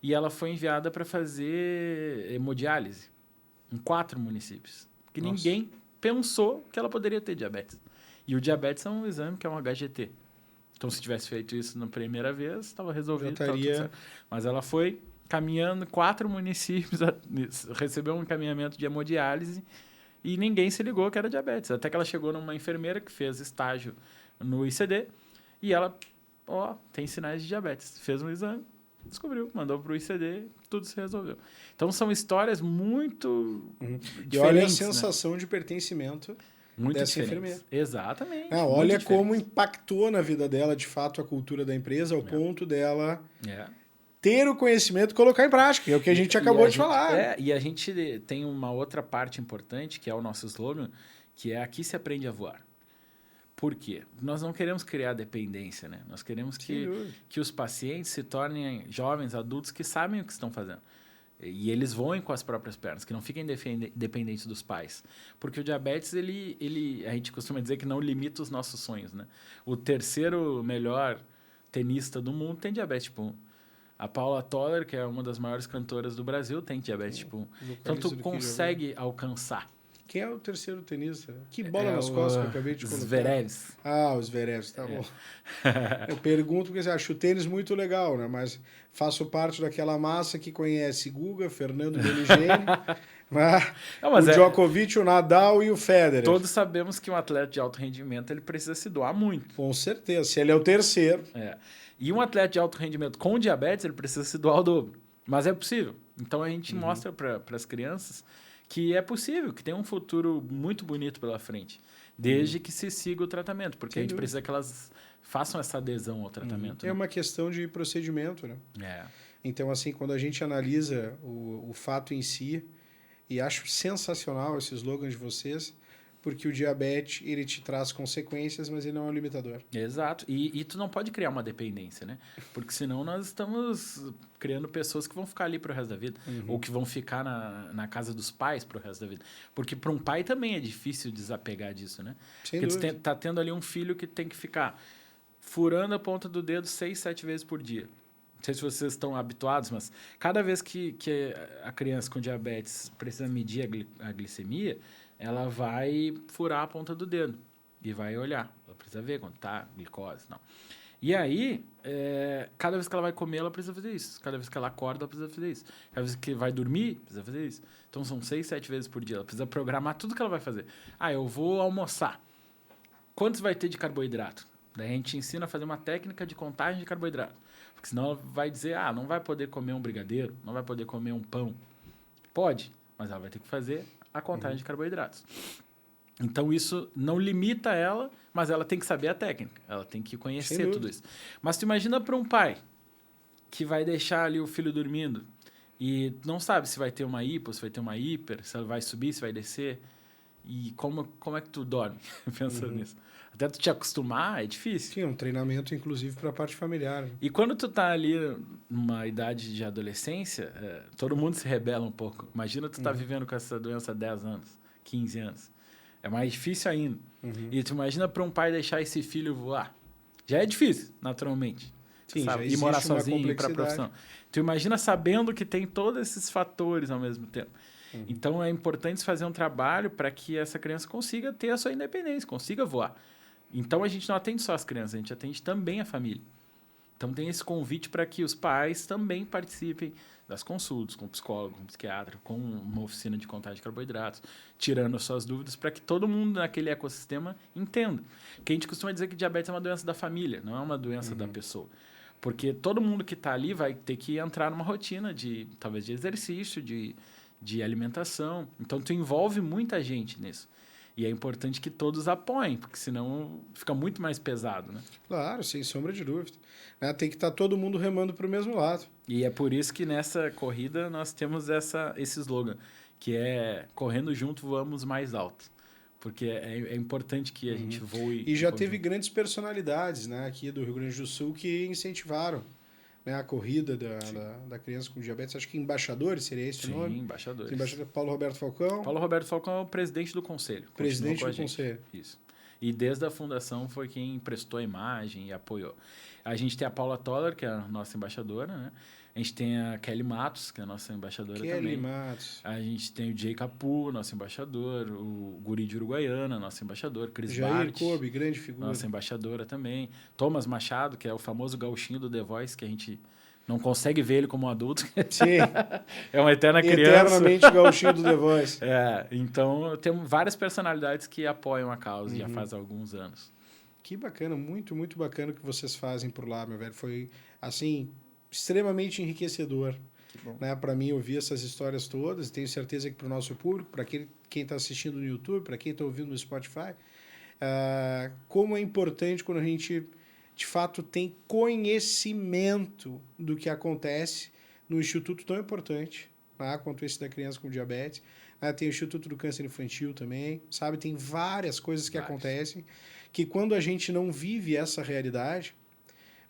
Speaker 2: e ela foi enviada para fazer hemodiálise em 4 municípios. Porque ninguém pensou que ela poderia ter diabetes. E o diabetes é um exame que é um HGT. Então, se tivesse feito isso na primeira vez, estava resolvido.
Speaker 1: Já estaria...
Speaker 2: tudo. Mas ela foi caminhando 4 municípios, recebeu um encaminhamento de hemodiálise e ninguém se ligou que era diabetes. Até que ela chegou numa enfermeira que fez estágio no ICD e ela, tem sinais de diabetes. Fez um exame, descobriu, mandou para o ICD, tudo se resolveu. Então, são histórias muito diferentes.
Speaker 1: E olha a sensação de pertencimento
Speaker 2: muito
Speaker 1: dessa enfermeira.
Speaker 2: Exatamente.
Speaker 1: Olha como impactou na vida dela, de fato, a cultura da empresa, ao ponto dela ter o conhecimento e colocar em prática, que é o que a gente acabou de falar.
Speaker 2: E a gente tem uma outra parte importante, que é o nosso slogan, que é aqui se aprende a voar. Por quê? Nós não queremos criar dependência, né? Nós queremos que os pacientes se tornem jovens, adultos que sabem o que estão fazendo. E eles voem com as próprias pernas, que não fiquem dependentes dos pais. Porque o diabetes, a gente costuma dizer que não limita os nossos sonhos, né? O terceiro melhor tenista do mundo tem diabetes tipo 1. A Paula Toller, que é uma das maiores cantoras do Brasil, tem diabetes tipo 1. Então, tu consegue alcançar.
Speaker 1: Quem é o terceiro tenista? Que bola nas costas que eu acabei de colocar.
Speaker 2: Zverevs.
Speaker 1: Os Zverevs, tá bom. Eu pergunto porque acho o tênis muito legal, né? Mas faço parte daquela massa que conhece Guga, Fernando Meligeni, o Djokovic, o Nadal e o Federer.
Speaker 2: Todos sabemos que um atleta de alto rendimento ele precisa se doar muito.
Speaker 1: Com certeza, se ele é o terceiro.
Speaker 2: E um atleta de alto rendimento com diabetes, ele precisa se doar o dobro. Mas é possível. Então a gente mostra para as crianças que é possível, que tem um futuro muito bonito pela frente, desde que se siga o tratamento, porque a gente precisa que elas façam essa adesão ao tratamento.
Speaker 1: É uma questão de procedimento, né? Então, assim, quando a gente analisa o fato em si, e acho sensacional esse slogan de vocês, porque o diabetes, ele te traz consequências, mas ele não é um limitador.
Speaker 2: Exato. E tu não pode criar uma dependência, né? Porque senão nós estamos criando pessoas que vão ficar ali pro resto da vida. Ou que vão ficar na casa dos pais pro resto da vida. Porque para um pai também é difícil desapegar disso, né?
Speaker 1: Sem
Speaker 2: Porque
Speaker 1: dúvida.
Speaker 2: tu tá tendo ali um filho que tem que ficar furando a ponta do dedo 6, 7 vezes por dia. Não sei se vocês estão habituados, mas cada vez que a criança com diabetes precisa medir a glicemia, ela vai furar a ponta do dedo e vai olhar. Ela precisa ver quanto tá glicose, não. E aí, cada vez que ela vai comer, ela precisa fazer isso. Cada vez que ela acorda, ela precisa fazer isso. Cada vez que vai dormir, precisa fazer isso. Então, são 6, 7 vezes por dia. Ela precisa programar tudo que ela vai fazer. Eu vou almoçar. Quantos vai ter de carboidrato? Daí a gente ensina a fazer uma técnica de contagem de carboidrato. Porque senão ela vai dizer, não vai poder comer um brigadeiro, não vai poder comer um pão. Pode, mas ela vai ter que fazer a contagem de carboidratos. Então, isso não limita ela, mas ela tem que saber a técnica. Ela tem que conhecer tudo isso. Mas tu imagina para um pai que vai deixar ali o filho dormindo e não sabe se vai ter uma hipo, se vai ter uma hiper, se ela vai subir, se vai descer. E como é que tu dorme pensando nisso? Até tu te acostumar, é difícil.
Speaker 1: Sim, um treinamento, inclusive, para a parte familiar.
Speaker 2: E quando tu tá ali numa idade de adolescência, todo mundo se rebela um pouco. Imagina tu tá vivendo com essa doença há 10 anos, 15 anos. É mais difícil ainda. E tu imagina para um pai deixar esse filho voar. Já é difícil, naturalmente.
Speaker 1: Sim,
Speaker 2: sabe?
Speaker 1: já
Speaker 2: E morar
Speaker 1: existe uma
Speaker 2: sozinho, ir para a
Speaker 1: complexidade.
Speaker 2: profissão. Tu imagina sabendo que tem todos esses fatores ao mesmo tempo. Então, é importante fazer um trabalho para que essa criança consiga ter a sua independência, consiga voar. Então, a gente não atende só as crianças, a gente atende também a família. Então, tem esse convite para que os pais também participem das consultas com psicólogo, com psiquiatra, com uma oficina de contagem de carboidratos, tirando as suas dúvidas para que todo mundo naquele ecossistema entenda. Porque a gente costuma dizer que diabetes é uma doença da família, não é uma doença da pessoa. Porque todo mundo que está ali vai ter que entrar numa rotina talvez de exercício, de alimentação. Então, tu envolve muita gente nisso. E é importante que todos apoiem, porque senão fica muito mais pesado, né?
Speaker 1: Claro, sem sombra de dúvida. Tem que estar todo mundo remando para o mesmo lado.
Speaker 2: E é por isso que nessa corrida nós temos esse slogan, que é correndo junto, voamos mais alto. Porque é importante que a gente voe...
Speaker 1: E já teve grandes personalidades, né, aqui do Rio Grande do Sul que incentivaram, né, a corrida da criança com diabetes. Acho que embaixadores, seria esse o nome?
Speaker 2: Sim, embaixadores.
Speaker 1: Embaixador Paulo Roberto Falcão.
Speaker 2: Paulo Roberto Falcão é o presidente do conselho.
Speaker 1: Presidente do conselho.
Speaker 2: Isso. E desde a fundação foi quem emprestou a imagem e apoiou. A gente tem a Paula Toller, que é a nossa embaixadora, né? A gente tem a Kelly Matos, que é a nossa embaixadora também.
Speaker 1: Kelly Matos.
Speaker 2: A gente tem o Jay Capu, nosso embaixador, o Guri de Uruguaiana, nosso embaixador, Cris
Speaker 1: Jair
Speaker 2: Bart,
Speaker 1: Kobe, grande figura.
Speaker 2: nossa embaixadora também. Thomas Machado, que é o famoso gauchinho do The Voice, que a gente não consegue ver ele como um adulto.
Speaker 1: Sim.
Speaker 2: É uma eterna criança.
Speaker 1: Eternamente gauchinho do The Voice.
Speaker 2: Então temos várias personalidades que apoiam a causa já faz alguns anos.
Speaker 1: Que bacana, muito, muito bacana o que vocês fazem por lá, meu velho. Foi, assim, extremamente enriquecedor, né, para mim ouvir essas histórias todas. Tenho certeza que para o nosso público, para quem está assistindo no YouTube, para quem está ouvindo no Spotify, como é importante quando a gente de fato tem conhecimento do que acontece no instituto tão importante, tá? Quanto esse da criança com diabetes. Tem o Instituto do Câncer Infantil também, sabe? Tem várias coisas que acontecem que quando a gente não vive essa realidade,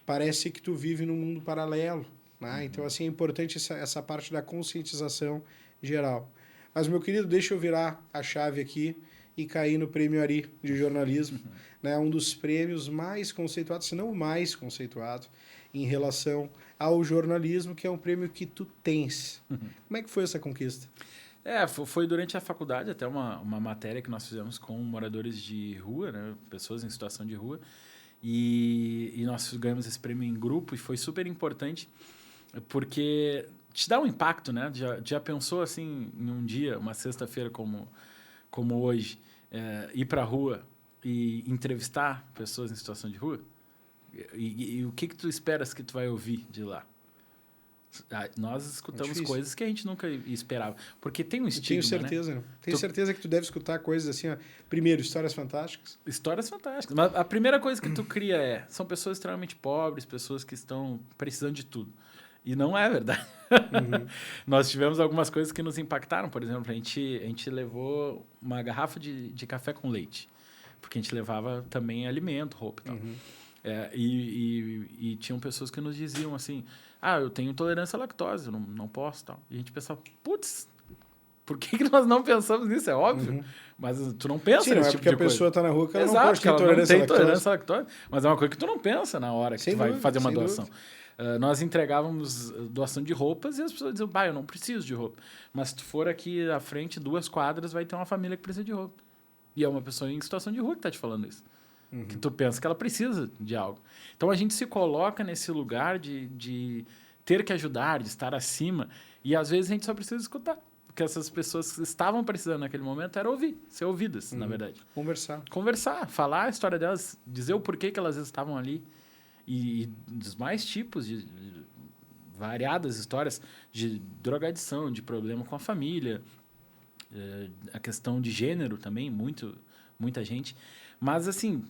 Speaker 1: parece que tu vive num mundo paralelo. Né? Então, assim, é importante essa parte da conscientização geral. Mas, meu querido, deixa eu virar a chave aqui e cair no Prêmio Ari de jornalismo, né? Um dos prêmios mais conceituados, se não o mais conceituado, em relação ao jornalismo, que é um prêmio que tu tens. Como é que foi essa conquista?
Speaker 2: Foi durante a faculdade, até uma matéria que nós fizemos com moradores de rua, né? Pessoas em situação de rua, e nós ganhamos esse prêmio em grupo e foi super importante, porque te dá um impacto, né? Já pensou assim, em um dia, uma sexta-feira como hoje, ir para a rua e entrevistar pessoas em situação de rua? E o que tu esperas que tu vai ouvir de lá? Nós escutamos coisas que a gente nunca esperava. Porque tem um estigma,
Speaker 1: tenho certeza, né? Tenho certeza que tu deve escutar coisas assim, ó. Primeiro, histórias fantásticas.
Speaker 2: Histórias fantásticas. Mas a primeira coisa que tu cria são pessoas extremamente pobres, pessoas que estão precisando de tudo. E não é verdade. Nós tivemos algumas coisas que nos impactaram. Por exemplo, a gente levou uma garrafa de café com leite. Porque a gente levava também alimento, roupa e tal. E tinham pessoas que nos diziam assim, eu tenho intolerância à lactose, eu não posso tal. E a gente pensava, putz, por que nós não pensamos nisso? É óbvio. Mas tu não pensa nesse tipo de coisa.
Speaker 1: Porque a pessoa está na rua que ela
Speaker 2: Exato,
Speaker 1: não pode ter intolerância à lactose.
Speaker 2: Mas é uma coisa que tu não pensa na hora que tu vai fazer uma doação. Nós entregávamos doação de roupas e as pessoas diziam, eu não preciso de roupa. Mas se tu for aqui à frente, 2 quadras, vai ter uma família que precisa de roupa. E é uma pessoa em situação de rua que está te falando isso. Que tu pensa que ela precisa de algo. Então, a gente se coloca nesse lugar de ter que ajudar, de estar acima, e às vezes a gente só precisa escutar. O que essas pessoas que estavam precisando naquele momento era ouvir, ser ouvidas, na verdade. Conversar, falar a história delas, dizer o porquê que elas estavam ali. E dos mais tipos de variadas histórias de drogadição, de problema com a família, a questão de gênero também, muita gente. Mas, assim,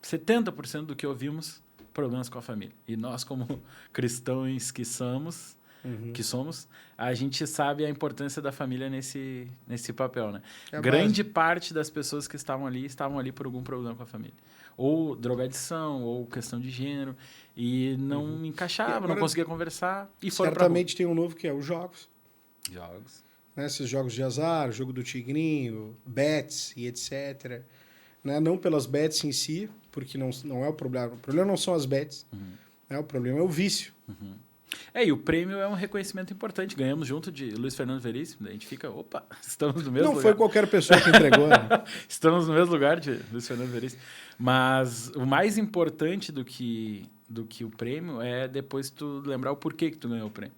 Speaker 2: 70% do que ouvimos, problemas com a família. E nós, como cristãos que somos, a gente sabe a importância da família nesse papel, né? Grande parte das pessoas que estavam ali por algum problema com a família. Ou drogadição, ou questão de gênero. E não encaixava, não conseguia conversar. E
Speaker 1: certamente tem um novo que é os jogos.
Speaker 2: Jogos.
Speaker 1: Né? Esses jogos de azar, o jogo do tigrinho, bets e etc., né? Não pelas bets em si, porque não é o problema. O problema não são as bets, né? O problema é o vício.
Speaker 2: E o prêmio é um reconhecimento importante. Ganhamos junto de Luiz Fernando Veríssimo. A gente fica, estamos no mesmo lugar.
Speaker 1: Não foi qualquer pessoa que entregou. Né?
Speaker 2: Estamos no mesmo lugar de Luiz Fernando Veríssimo. Mas o mais importante do que o prêmio é depois tu lembrar o porquê que tu ganhou o prêmio.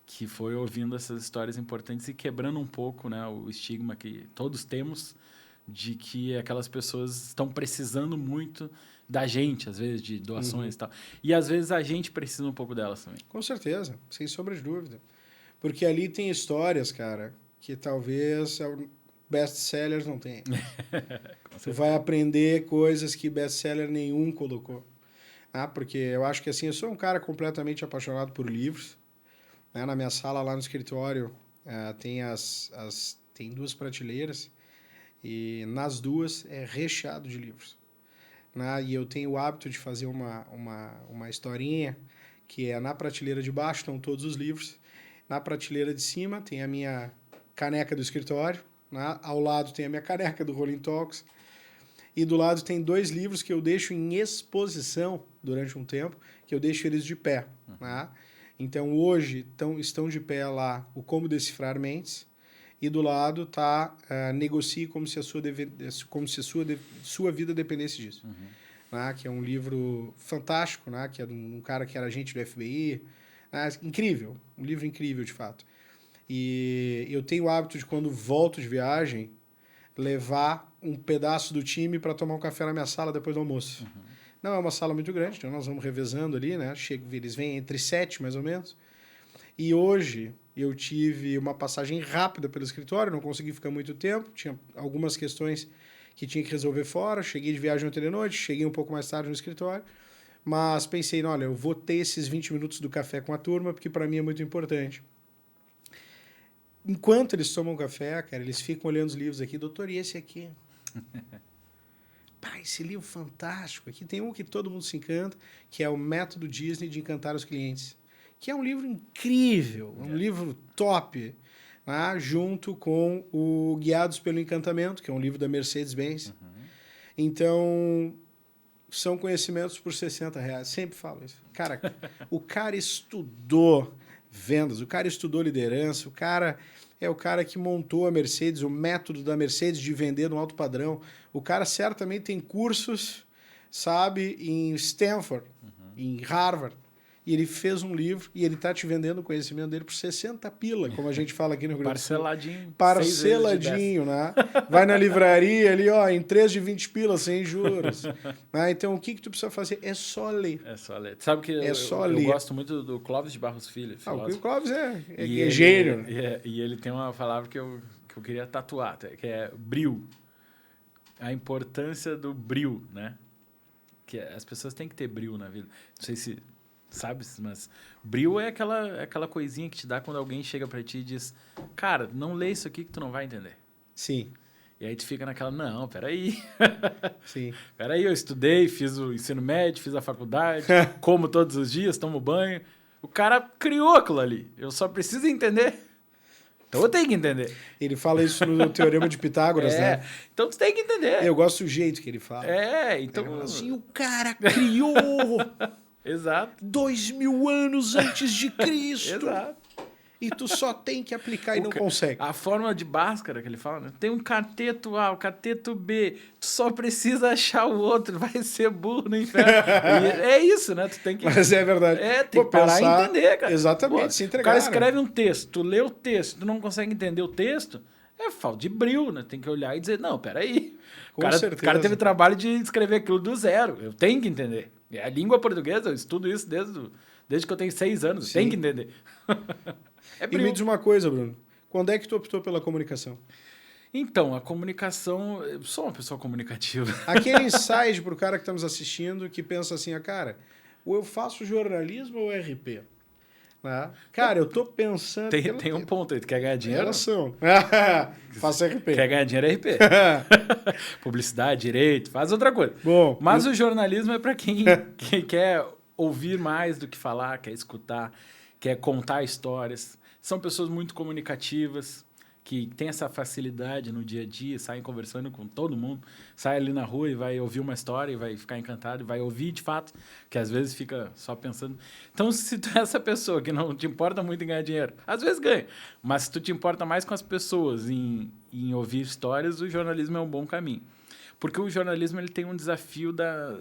Speaker 2: Que foi ouvindo essas histórias importantes e quebrando um pouco, né, o estigma que todos temos de que aquelas pessoas estão precisando muito da gente, às vezes, de doações e tal. E, às vezes, a gente precisa um pouco delas também.
Speaker 1: Com certeza, sem sombra de dúvida. Porque ali tem histórias, cara, que talvez best-sellers não tenham. Você vai aprender coisas que best-seller nenhum colocou. Porque eu acho que, assim, eu sou um cara completamente apaixonado por livros. Né? Na minha sala, lá no escritório, tem 2 prateleiras. E nas 2 é recheado de livros. Né? E eu tenho o hábito de fazer uma historinha, que é na prateleira de baixo estão todos os livros, na prateleira de cima tem a minha caneca do escritório, né? Ao lado tem a minha caneca do Rolling Talks, e do lado tem 2 livros que eu deixo em exposição durante um tempo, que eu deixo eles de pé. Né? Então, hoje estão de pé lá o Como Decifrar Mentes, e do lado está Negocie como se a sua vida dependesse disso. Né? Que é um livro fantástico, né? Que é de um cara que era agente do FBI. Né? Incrível, um livro incrível, de fato. E eu tenho o hábito de, quando volto de viagem, levar um pedaço do time para tomar um café na minha sala depois do almoço. Não é uma sala muito grande, então nós vamos revezando ali, né? Eles vêm entre 7, mais ou menos. E hoje eu tive uma passagem rápida pelo escritório, não consegui ficar muito tempo, tinha algumas questões que tinha que resolver fora, cheguei de viagem ontem de noite, cheguei um pouco mais tarde no escritório, Mas pensei, olha, eu vou ter esses 20 minutos do café com a turma, porque para mim é muito importante. Enquanto eles tomam café, cara, eles ficam olhando os livros aqui. Doutor, e esse aqui? Pá, esse livro fantástico. Aqui tem um que todo mundo se encanta, que é o Método Disney de Encantar os Clientes. Que é um livro incrível, um livro top, né? Junto com o Guiados pelo Encantamento, que é um livro da Mercedes-Benz. Então, são conhecimentos por R$60. Sempre falo isso. Cara, o cara estudou vendas, o cara estudou liderança, o cara é o cara que montou a Mercedes, o método da Mercedes de vender no alto padrão. O cara certamente tem cursos, sabe, em Stanford, em Harvard. E ele fez um livro e ele está te vendendo o conhecimento dele por 60 pila, como a gente fala aqui no Rio Grande do Sul.
Speaker 2: Parceladinho.
Speaker 1: Parceladinho, né? Vai na livraria ali, ó, em 3 de 20 pila, sem juros. Né? Então, o que tu precisa fazer? É só ler.
Speaker 2: É só ler. Sabe que eu gosto muito do Clóvis de Barros Filho.
Speaker 1: O Clóvis é gênio.
Speaker 2: E ele tem uma palavra que eu queria tatuar, que é bril. A importância do bril, né? Que as pessoas têm que ter bril na vida. Não sei se... sabe? Mas bril é aquela coisinha que te dá quando alguém chega pra ti e diz, cara, não lê isso aqui que tu não vai entender.
Speaker 1: Sim.
Speaker 2: E aí tu fica naquela, não, peraí.
Speaker 1: Sim.
Speaker 2: Peraí, eu estudei, fiz o ensino médio, fiz a faculdade, como todos os dias, tomo banho. O cara criou aquilo ali. Eu só preciso entender. Então eu tenho que entender.
Speaker 1: Ele fala isso no Teorema de Pitágoras, né?
Speaker 2: Então tu tem que entender.
Speaker 1: Eu gosto do jeito que ele fala.
Speaker 2: Então...
Speaker 1: assim, o cara criou...
Speaker 2: Exato.
Speaker 1: 2000 anos antes de Cristo.
Speaker 2: Exato.
Speaker 1: E tu só tem que aplicar e não consegue.
Speaker 2: A fórmula de Bhaskara que ele fala, né? Tem um cateto A, o cateto B. Tu só precisa achar o outro. Vai ser burro no inferno. É isso, né? Tu tem que...
Speaker 1: Mas é verdade.
Speaker 2: Tem que parar e entender, cara.
Speaker 1: Exatamente, se entregar.
Speaker 2: O cara escreve um texto, tu lê o texto, tu não consegue entender o texto, é falta de brio, né? Tem que olhar e dizer, não, peraí. O cara teve trabalho de escrever aquilo do zero. Eu tenho que entender. É a língua portuguesa, eu estudo isso desde que eu tenho 6 anos. Tem que entender.
Speaker 1: E me diz uma coisa, Bruno. Quando é que tu optou pela comunicação?
Speaker 2: Então, a comunicação... Eu sou uma pessoa comunicativa.
Speaker 1: Aquele insight para o cara que está nos assistindo que pensa assim, cara, ou eu faço jornalismo ou RP? Né? Cara, eu tô pensando...
Speaker 2: Tem um ponto aí. Tu quer ganhar dinheiro?
Speaker 1: Faço RP.
Speaker 2: Quer ganhar dinheiro é RP. Publicidade, direito, faz outra coisa.
Speaker 1: Bom,
Speaker 2: mas o jornalismo é para quem quer ouvir mais do que falar, quer escutar, quer contar histórias. São pessoas muito comunicativas, que têm essa facilidade no dia a dia, saem conversando com todo mundo, sai ali na rua e vai ouvir uma história e vai ficar encantado, e vai ouvir de fato, que às vezes fica só pensando. Então, se tu é essa pessoa que não te importa muito em ganhar dinheiro, às vezes ganha, mas se tu te importa mais com as pessoas, em ouvir histórias, o jornalismo é um bom caminho. Porque o jornalismo ele tem um desafio da...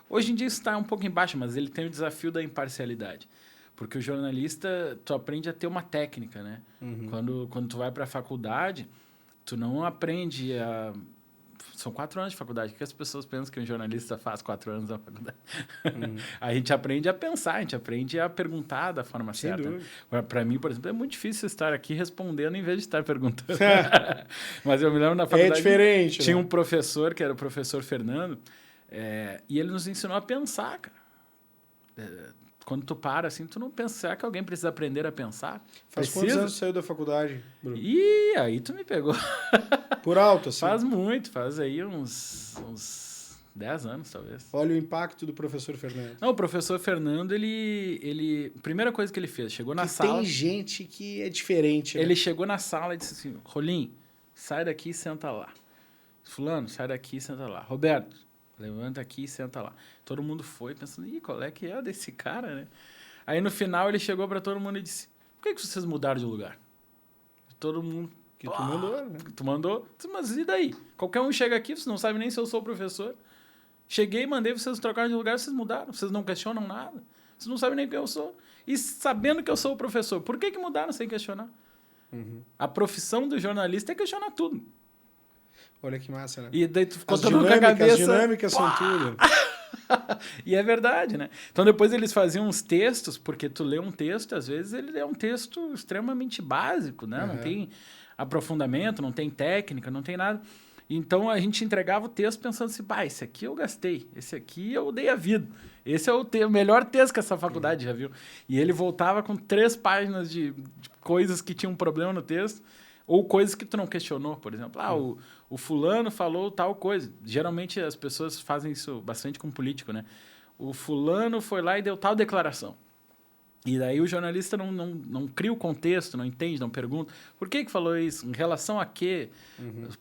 Speaker 2: Hoje em dia isso está um pouco embaixo, mas ele tem o desafio da imparcialidade. Porque o jornalista, tu aprende a ter uma técnica, né? Quando tu vai para a faculdade, tu não aprende a... São 4 anos de faculdade. O que as pessoas pensam que um jornalista faz 4 anos na faculdade? A gente aprende a pensar, a gente aprende a perguntar da forma certa. Para mim, por exemplo, é muito difícil estar aqui respondendo em vez de estar perguntando. Mas eu me lembro na faculdade...
Speaker 1: É diferente.
Speaker 2: Tinha um professor, que era o professor Fernando, e ele nos ensinou a pensar, cara. Quando tu para, assim, tu não pensa, será que alguém precisa aprender a pensar?
Speaker 1: Faz quantos anos saiu da faculdade, Bruno?
Speaker 2: Ih, aí tu me pegou.
Speaker 1: Por alto, assim?
Speaker 2: Faz aí uns 10 anos, talvez.
Speaker 1: Olha o impacto do professor Fernando.
Speaker 2: Não, o professor Fernando, ele primeira coisa que ele fez, chegou na sala...
Speaker 1: Tem gente que é diferente, né?
Speaker 2: Ele chegou na sala e disse assim, Rolim, sai daqui e senta lá. Fulano, sai daqui e senta lá. Roberto, levanta aqui e senta lá. Todo mundo foi pensando, qual é que é desse cara, né? Aí no final ele chegou para todo mundo e disse, por que vocês mudaram de lugar? Todo mundo...
Speaker 1: Que tu mandou, né?
Speaker 2: Tu mandou? Mas e daí? Qualquer um chega aqui, você não sabe nem se eu sou o professor. Cheguei, mandei vocês trocarem de lugar, vocês mudaram. Vocês não questionam nada. Vocês não sabem nem quem eu sou. E sabendo que eu sou o professor, por que mudaram sem questionar? A profissão do jornalista é questionar tudo.
Speaker 1: Olha que massa, né?
Speaker 2: E daí tu ficou todo mundo com a cabeça...
Speaker 1: As dinâmicas são tudo.
Speaker 2: E é verdade, né? Então depois eles faziam uns textos, porque tu lê um texto, às vezes ele é um texto extremamente básico, né? Não tem aprofundamento, não tem técnica, não tem nada. Então a gente entregava o texto pensando assim, esse aqui eu gastei, esse aqui eu dei a vida. Esse é o melhor texto que essa faculdade já viu. E ele voltava com 3 páginas de coisas que tinham um problema no texto, ou coisas que tu não questionou, por exemplo. O fulano falou tal coisa. Geralmente as pessoas fazem isso bastante com político, né? O fulano foi lá e deu tal declaração. E daí o jornalista não cria o contexto, não entende, não pergunta. Por que falou isso? Em relação a quê?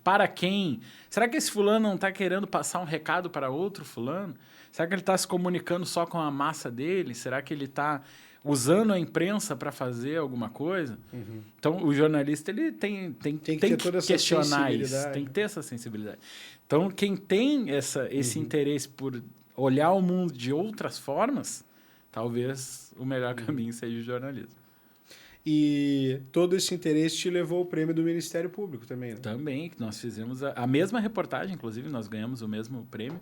Speaker 2: Para quem? Será que esse fulano não está querendo passar um recado para outro fulano? Será que ele está se comunicando só com a massa dele? Será que ele está usando a imprensa para fazer alguma coisa? Então, o jornalista ele tem que questionar isso, tem que ter essa sensibilidade. Então, quem tem esse interesse por olhar o mundo de outras formas, talvez o melhor caminho seja o jornalismo.
Speaker 1: E todo esse interesse te levou ao prêmio do Ministério Público também, né?
Speaker 2: Também, nós fizemos a mesma reportagem, inclusive, nós ganhamos o mesmo prêmio.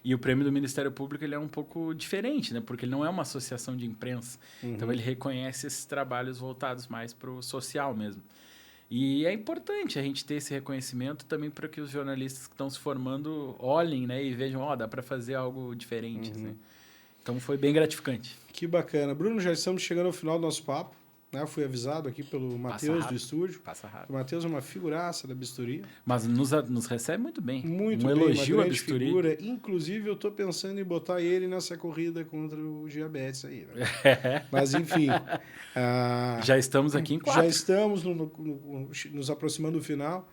Speaker 2: E o prêmio do Ministério Público ele é um pouco diferente, né? Porque ele não é uma associação de imprensa. Então, ele reconhece esses trabalhos voltados mais para o social mesmo. E é importante a gente ter esse reconhecimento também para que os jornalistas que estão se formando olhem, né? E vejam, dá para fazer algo diferente, assim. Então, foi bem gratificante.
Speaker 1: Que bacana. Bruno, já estamos chegando ao final do nosso papo. Né? Eu fui avisado aqui pelo Matheus do estúdio.
Speaker 2: Passa rápido.
Speaker 1: O Matheus é uma figuraça da bisturi.
Speaker 2: Mas nos recebe muito bem.
Speaker 1: Muito
Speaker 2: bem, elogio
Speaker 1: uma
Speaker 2: à bisturi.
Speaker 1: Figura. Inclusive, eu estou pensando em botar ele nessa corrida contra o diabetes aí. Né? Mas, enfim.
Speaker 2: Já estamos aqui em 4.
Speaker 1: Já estamos nos aproximando do final.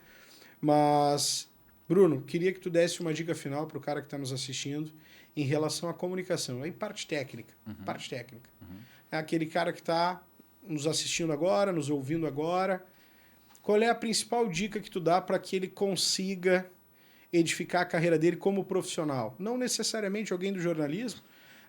Speaker 1: Mas, Bruno, queria que tu desse uma dica final para o cara que está nos assistindo em relação à comunicação, em parte técnica. Parte técnica. É aquele cara que está nos assistindo agora, nos ouvindo agora. Qual é a principal dica que tu dá para que ele consiga edificar a carreira dele como profissional? Não necessariamente alguém do jornalismo.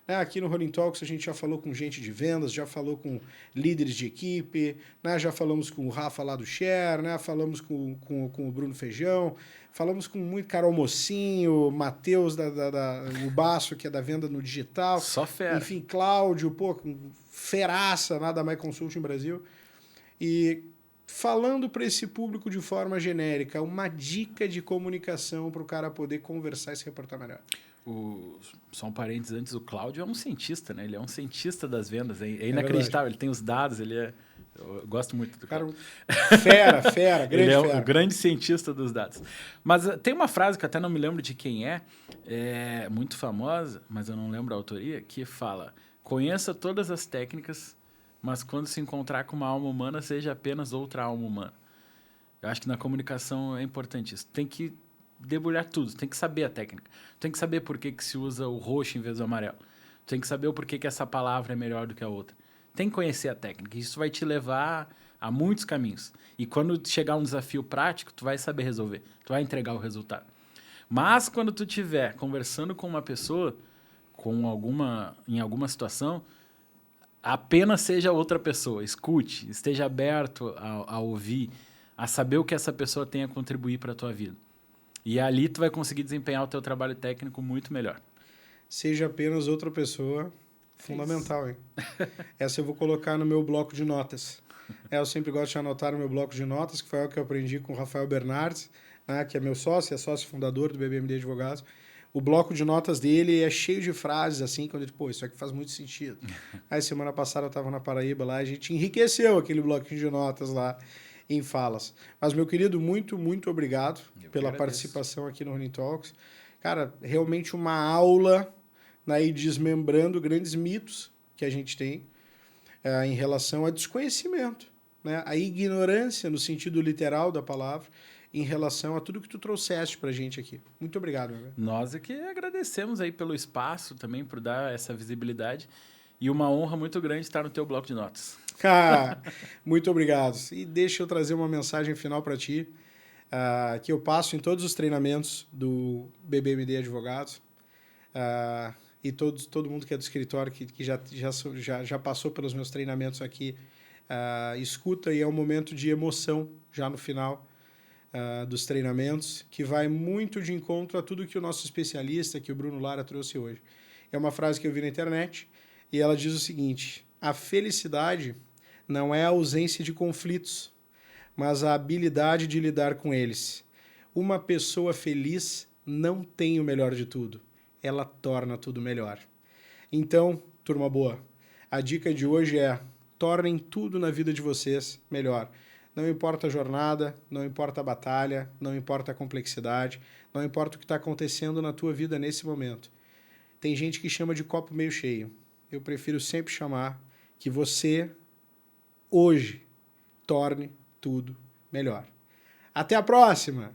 Speaker 1: Né? Aqui no Rolling Talks a gente já falou com gente de vendas, já falou com líderes de equipe, né? Já falamos com o Rafa lá do Share, né? Falamos com o Bruno Feijão, falamos com muito Carol Mocinho, Matheus, o Baço, que é da venda no digital.
Speaker 2: Só fera.
Speaker 1: Enfim, Cláudio, feraça, nada mais Consulting Brasil. E falando para esse público de forma genérica, uma dica de comunicação para o cara poder conversar e se reportar melhor.
Speaker 2: Só um parênteses antes, o Cláudio é um cientista, né? Ele é um cientista das vendas, é inacreditável. Ele tem os dados, eu gosto muito do Cláudio.
Speaker 1: Fera, grande
Speaker 2: ele é
Speaker 1: fera.
Speaker 2: o grande cientista dos dados. Mas tem uma frase que eu até não me lembro de quem é muito famosa, mas eu não lembro a autoria, que fala: conheça todas as técnicas, mas quando se encontrar com uma alma humana, seja apenas outra alma humana. Eu acho que na comunicação é importante isso. Tem que debulhar tudo, tem que saber a técnica. Tem que saber por que se usa o roxo em vez do amarelo. Tem que saber o porquê que essa palavra é melhor do que a outra. Tem que conhecer a técnica. Isso vai te levar a muitos caminhos. E quando chegar um desafio prático, tu vai saber resolver. Tu vai entregar o resultado. Mas quando tu estiver conversando com uma pessoa, em alguma situação, apenas seja outra pessoa. Escute, esteja aberto a ouvir, a saber o que essa pessoa tem a contribuir para a tua vida. E ali tu vai conseguir desempenhar o teu trabalho técnico muito melhor.
Speaker 1: Seja apenas outra pessoa, fundamental, hein? Essa eu vou colocar no meu bloco de notas. Eu sempre gosto de anotar no meu bloco de notas, que foi algo que eu aprendi com o Rafael Bernardes, né, que é meu sócio, é sócio fundador do BBMD Advogados. O bloco de notas dele é cheio de frases, assim, quando ele, isso aqui faz muito sentido. Aí, semana passada, eu estava na Paraíba lá, a gente enriqueceu aquele bloquinho de notas lá em falas. Mas, meu querido, muito, muito obrigado pela participação aqui no Rolling Talks. Cara, realmente uma aula, né, e desmembrando grandes mitos que a gente tem em relação a desconhecimento, né, a ignorância no sentido literal da palavra, em relação a tudo que tu trouxeste pra gente aqui. Muito obrigado, meu velho.
Speaker 2: Nós é que agradecemos aí pelo espaço também, por dar essa visibilidade. E uma honra muito grande estar no teu bloco de notas.
Speaker 1: Muito obrigado. E deixa eu trazer uma mensagem final para ti, que eu passo em todos os treinamentos do BBMD Advogados. E todo mundo que é do escritório, que já passou pelos meus treinamentos aqui, escuta, e é um momento de emoção já no final dos treinamentos, que vai muito de encontro a tudo que o nosso especialista, que o Bruno Lara, trouxe hoje. É uma frase que eu vi na internet, e ela diz o seguinte: a felicidade não é a ausência de conflitos, mas a habilidade de lidar com eles. Uma pessoa feliz não tem o melhor de tudo. Ela torna tudo melhor. Então, turma boa, a dica de hoje é: tornem tudo na vida de vocês melhor. Não importa a jornada, não importa a batalha, não importa a complexidade, não importa o que está acontecendo na tua vida nesse momento. Tem gente que chama de copo meio cheio. Eu prefiro sempre chamar que você, hoje, torne tudo melhor. Até a próxima!